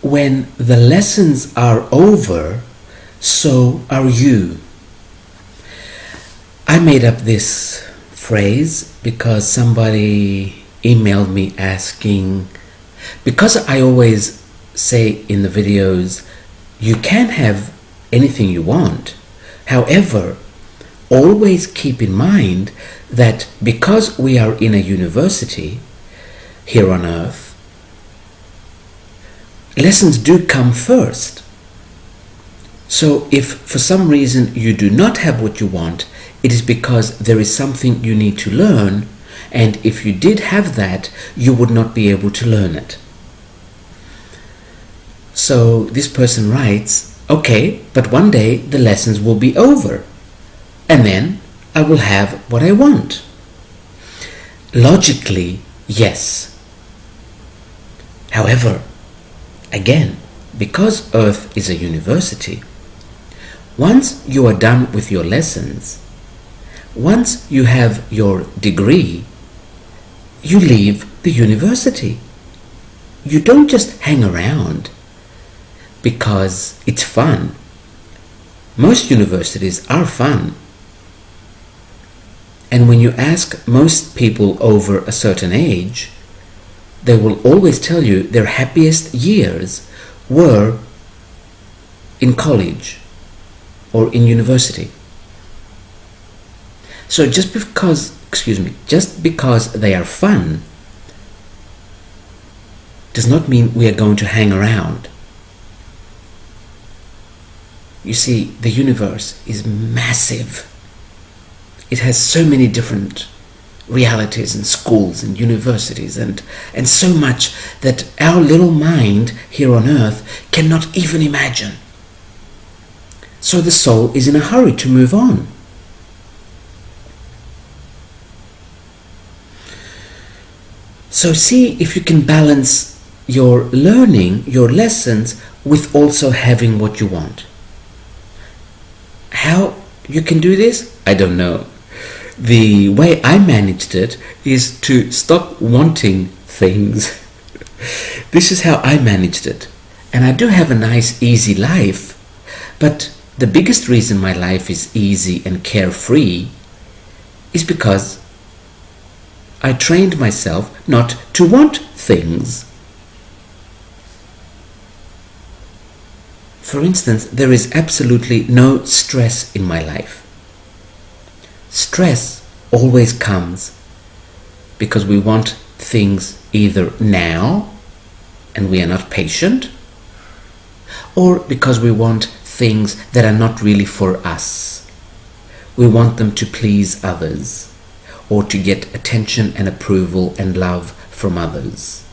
when the lessons are over, so are you. I made up this phrase because somebody emailed me asking, because I always say in the videos, you can have anything you want. However, always keep in mind that because we are in a university here on earth, lessons do come first. So if for some reason you do not have what you want, it is because there is something you need to learn, and if you did have that, you would not be able to learn it. So this person writes, okay, but one day the lessons will be over, and then I will have what I want. Logically, yes. However, again, because Earth is a university, once you are done with your lessons, once you have your degree, you leave the university. You don't just hang around because it's fun. Most universities are fun. And when you ask most people over a certain age, they will always tell you their happiest years were in college or in university. So just because they are fun does not mean we are going to hang around. You see, the universe is massive. It has so many different realities and schools and universities and so much that our little mind here on earth cannot even imagine. So the soul is in a hurry to move on. So see if you can balance your learning, your lessons, with also having what you want. How you can do this? I don't know. The way I managed it is to stop wanting things. This is how I managed it. And I do have a nice, easy life. But the biggest reason my life is easy and carefree is because I trained myself not to want things. For instance, there is absolutely no stress in my life. Stress always comes because we want things either now and we are not patient, or because we want things that are not really for us. We want them to please others or to get attention and approval and love from others.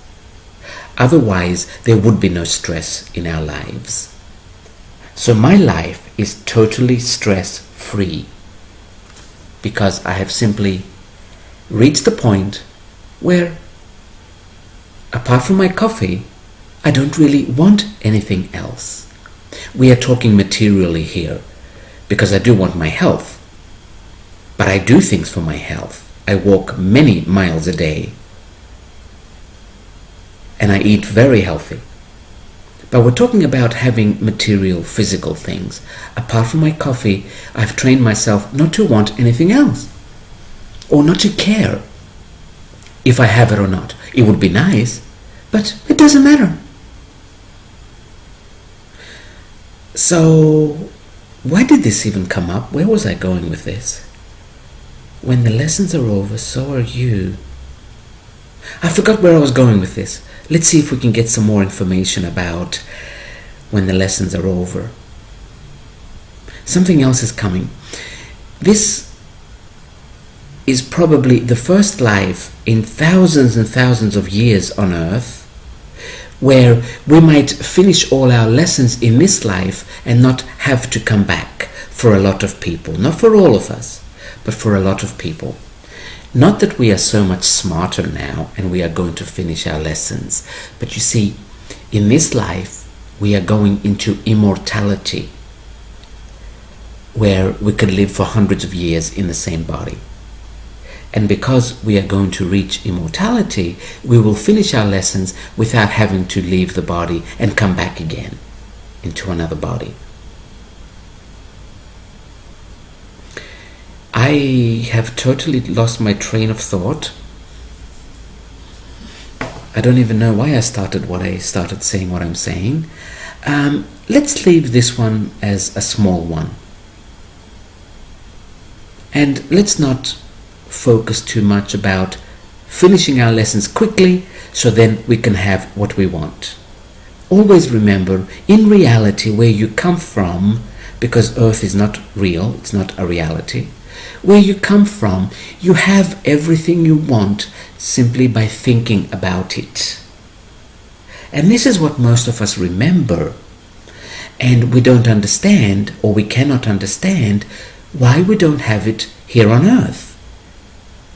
Otherwise, there would be no stress in our lives. So my life is totally stress-free, because I have simply reached the point where, apart from my coffee, I don't really want anything else. We are talking materially here, because I do want my health. But I do things for my health. I walk many miles a day. And I eat very healthy. But we're talking about having material, physical things. Apart from my coffee, I've trained myself not to want anything else, or not to care if I have it or not. It would be nice, but it doesn't matter. So, why did this even come up? Where was I going with this? When the lessons are over, so are you. I forgot where I was going with this. Let's see if we can get some more information about when the lessons are over. Something else is coming. This is probably the first life in thousands and thousands of years on Earth where we might finish all our lessons in this life and not have to come back for a lot of people. Not for all of us, but for a lot of people. Not that we are so much smarter now and we are going to finish our lessons, but you see, in this life we are going into immortality, where we could live for hundreds of years in the same body. And because we are going to reach immortality, we will finish our lessons without having to leave the body and come back again into another body. I have totally lost my train of thought. I don't even know why I started saying what I'm saying. Let's leave this one as a small one. And let's not focus too much about finishing our lessons quickly so then we can have what we want. Always remember, in reality, where you come from, because Earth is not real, it's not a reality, where you come from, you have everything you want simply by thinking about it. And this is what most of us remember, and we don't understand, or we cannot understand, why we don't have it here on Earth.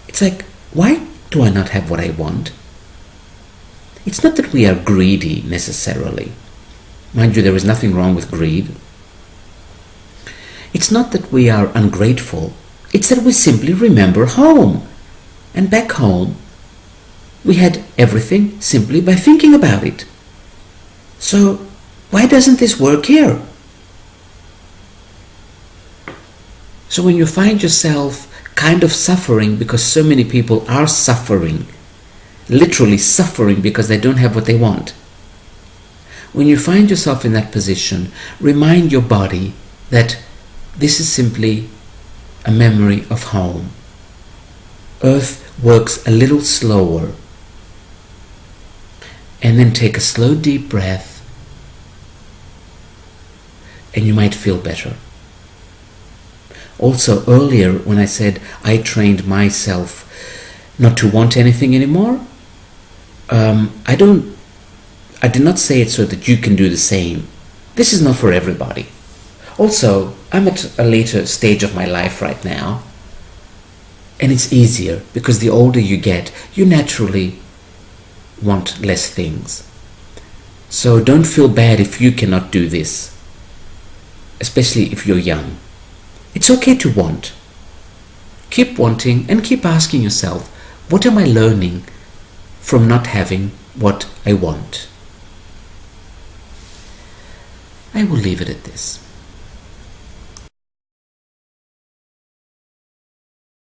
It's like, why do I not have what I want? It's not that we are greedy necessarily. Mind you, there is nothing wrong with greed. It's not that we are ungrateful. It's that we simply remember home. And back home, we had everything simply by thinking about it. So, why doesn't this work here? So when you find yourself kind of suffering because so many people are suffering, literally suffering because they don't have what they want. When you find yourself in that position, remind your body that this is simply a memory of home. Earth works a little slower. And then take a slow, deep breath, and you might feel better. Also, earlier when I said I trained myself not to want anything anymore, I did not say it so that you can do the same. This is not for everybody. Also, I'm at a later stage of my life right now, and it's easier because the older you get, you naturally want less things. So don't feel bad if you cannot do this, especially if you're young. It's okay to want. Keep wanting and keep asking yourself, what am I learning from not having what I want? I will leave it at this.